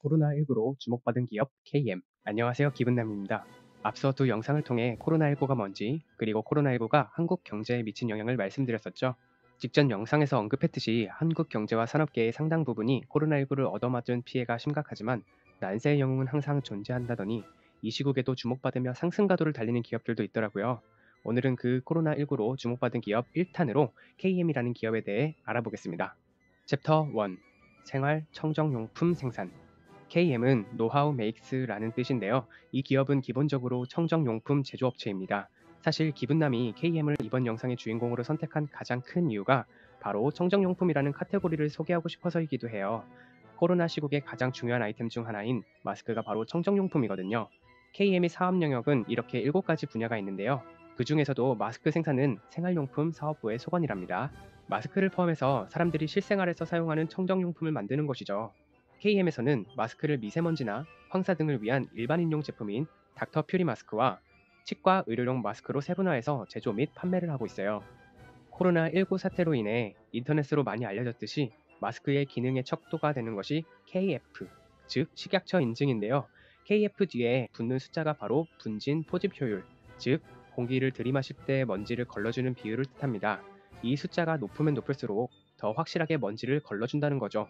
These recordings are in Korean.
코로나19로 주목받은 기업 KM. 안녕하세요. 기분남입니다. 앞서 두 영상을 통해 코로나19가 뭔지, 그리고 코로나19가 한국 경제에 미친 영향을 말씀드렸었죠. 직전 영상에서 언급했듯이 한국 경제와 산업계의 상당 부분이 코로나19를 얻어맞은 피해가 심각하지만 난세의 영웅은 항상 존재한다더니 이 시국에도 주목받으며 상승가도를 달리는 기업들도 있더라고요. 오늘은 그 코로나19로 주목받은 기업 1탄으로 KM이라는 기업에 대해 알아보겠습니다. 챕터 1. 생활 청정용품 생산. KM은 노하우 메이크스라는 뜻인데요. 이 기업은 기본적으로 청정용품 제조업체입니다. 사실 기분남이 KM을 이번 영상의 주인공으로 선택한 가장 큰 이유가 바로 청정용품이라는 카테고리를 소개하고 싶어서이기도 해요. 코로나 시국의 가장 중요한 아이템 중 하나인 마스크가 바로 청정용품이거든요. KM의 사업 영역은 이렇게 7가지 분야가 있는데요. 그 중에서도 마스크 생산은 생활용품 사업부의 소관이랍니다. 마스크를 포함해서 사람들이 실생활에서 사용하는 청정용품을 만드는 것이죠. KM에서는 마스크를 미세먼지나 황사 등을 위한 일반인용 제품인 닥터 퓨리 마스크와 치과 의료용 마스크로 세분화해서 제조 및 판매를 하고 있어요. 코로나19 사태로 인해 인터넷으로 많이 알려졌듯이 마스크의 기능의 척도가 되는 것이 KF, 즉 식약처 인증인데요. KF 뒤에 붙는 숫자가 바로 분진 포집 효율, 즉 공기를 들이마실 때 먼지를 걸러주는 비율을 뜻합니다. 이 숫자가 높으면 높을수록 더 확실하게 먼지를 걸러준다는 거죠.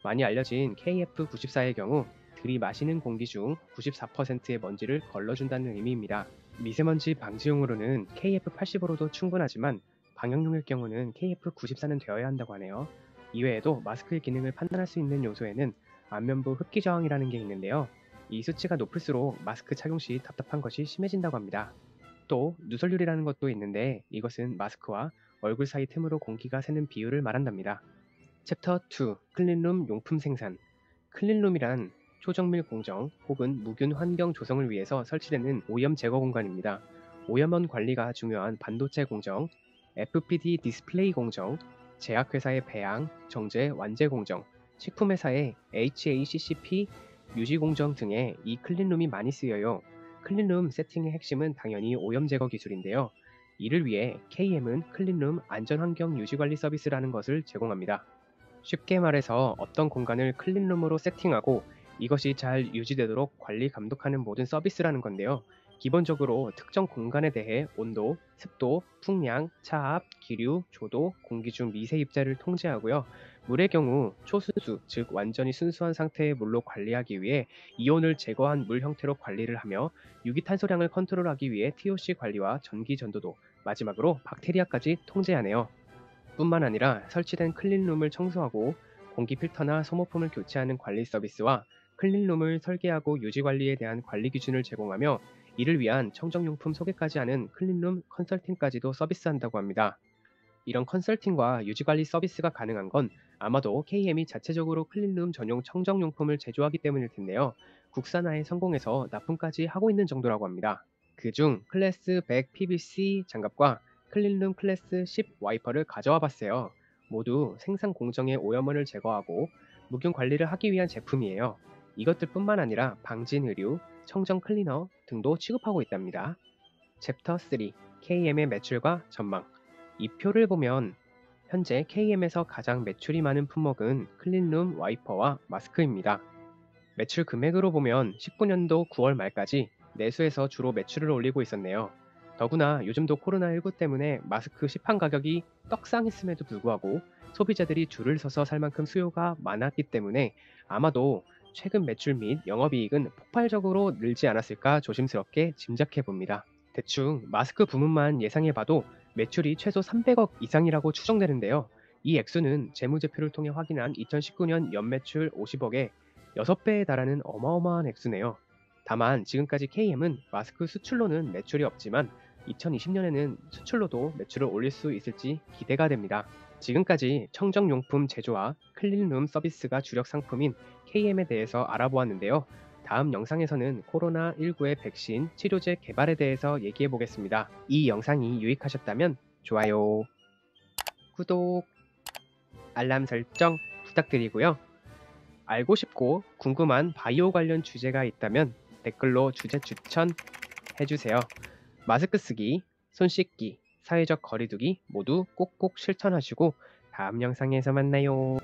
많이 알려진 KF94의 경우 들이마시는 공기 중 94%의 먼지를 걸러준다는 의미입니다. 미세먼지 방지용으로는 KF85로도 충분하지만 방역용일 경우는 KF94는 되어야 한다고 하네요. 이외에도 마스크의 기능을 판단할 수 있는 요소에는 안면부 흡기 저항이라는 게 있는데요. 이 수치가 높을수록 마스크 착용 시 답답한 것이 심해진다고 합니다. 또 누설율이라는 것도 있는데 이것은 마스크와 얼굴 사이 틈으로 공기가 새는 비율을 말한답니다. 챕터 2. 클린룸 용품 생산. 클린룸이란 초정밀 공정 혹은 무균 환경 조성을 위해서 설치되는 오염 제거 공간입니다. 오염원 관리가 중요한 반도체 공정, FPD 디스플레이 공정, 제약회사의 배양, 정제, 완제 공정, 식품회사의 HACCP 유지 공정 등에 이 클린룸이 많이 쓰여요. 클린룸 세팅의 핵심은 당연히 오염 제거 기술인데요. 이를 위해 KM은 클린룸 안전환경 유지관리 서비스라는 것을 제공합니다. 쉽게 말해서 어떤 공간을 클린룸으로 세팅하고 이것이 잘 유지되도록 관리 감독하는 모든 서비스라는 건데요. 기본적으로 특정 공간에 대해 온도, 습도, 풍량, 차압, 기류, 조도, 공기 중 미세 입자를 통제하고요. 물의 경우 초순수, 즉 완전히 순수한 상태의 물로 관리하기 위해 이온을 제거한 물 형태로 관리를 하며 유기탄소량을 컨트롤하기 위해 TOC 관리와 전기 전도도, 마지막으로 박테리아까지 통제하네요. 뿐만 아니라 설치된 클린룸을 청소하고 공기 필터나 소모품을 교체하는 관리 서비스와 클린룸을 설계하고 유지 관리에 대한 관리 기준을 제공하며 이를 위한 청정용품 소개까지 하는 클린룸 컨설팅까지도 서비스한다고 합니다. 이런 컨설팅과 유지 관리 서비스가 가능한 건 아마도 KM이 자체적으로 클린룸 전용 청정용품을 제조하기 때문일 텐데요. 국산화에 성공해서 납품까지 하고 있는 정도라고 합니다. 그중 클래스 100 PVC 장갑과 클린룸 클래스 10 와이퍼를 가져와 봤어요. 모두 생산 공정의 오염원을 제거하고 무균 관리를 하기 위한 제품이에요. 이것들뿐만 아니라 방진 의류, 청정 클리너 등도 취급하고 있답니다. 챕터 3. KM의 매출과 전망. 이 표를 보면 현재 KM에서 가장 매출이 많은 품목은 클린룸 와이퍼와 마스크입니다. 매출 금액으로 보면 19년도 9월 말까지 내수에서 주로 매출을 올리고 있었네요. 더구나 요즘도 코로나19 때문에 마스크 시판 가격이 떡상했음에도 불구하고 소비자들이 줄을 서서 살 만큼 수요가 많았기 때문에 아마도 최근 매출 및 영업이익은 폭발적으로 늘지 않았을까 조심스럽게 짐작해 봅니다. 대충 마스크 부문만 예상해봐도 매출이 최소 300억 이상이라고 추정되는데요. 이 액수는 재무제표를 통해 확인한 2019년 연매출 50억에 6배에 달하는 어마어마한 액수네요. 다만 지금까지 KM은 마스크 수출로는 매출이 없지만 2020년에는 수출로도 매출을 올릴 수 있을지 기대가 됩니다. 지금까지 청정용품 제조와 클린룸 서비스가 주력 상품인 KM에 대해서 알아보았는데요. 다음 영상에서는 코로나19의 백신, 치료제 개발에 대해서 얘기해 보겠습니다. 이 영상이 유익하셨다면 좋아요, 구독, 알람 설정 부탁드리고요. 알고 싶고 궁금한 바이오 관련 주제가 있다면 댓글로 주제 추천해주세요. 마스크 쓰기, 손 씻기, 사회적 거리두기 모두 꼭꼭 실천하시고 다음 영상에서 만나요.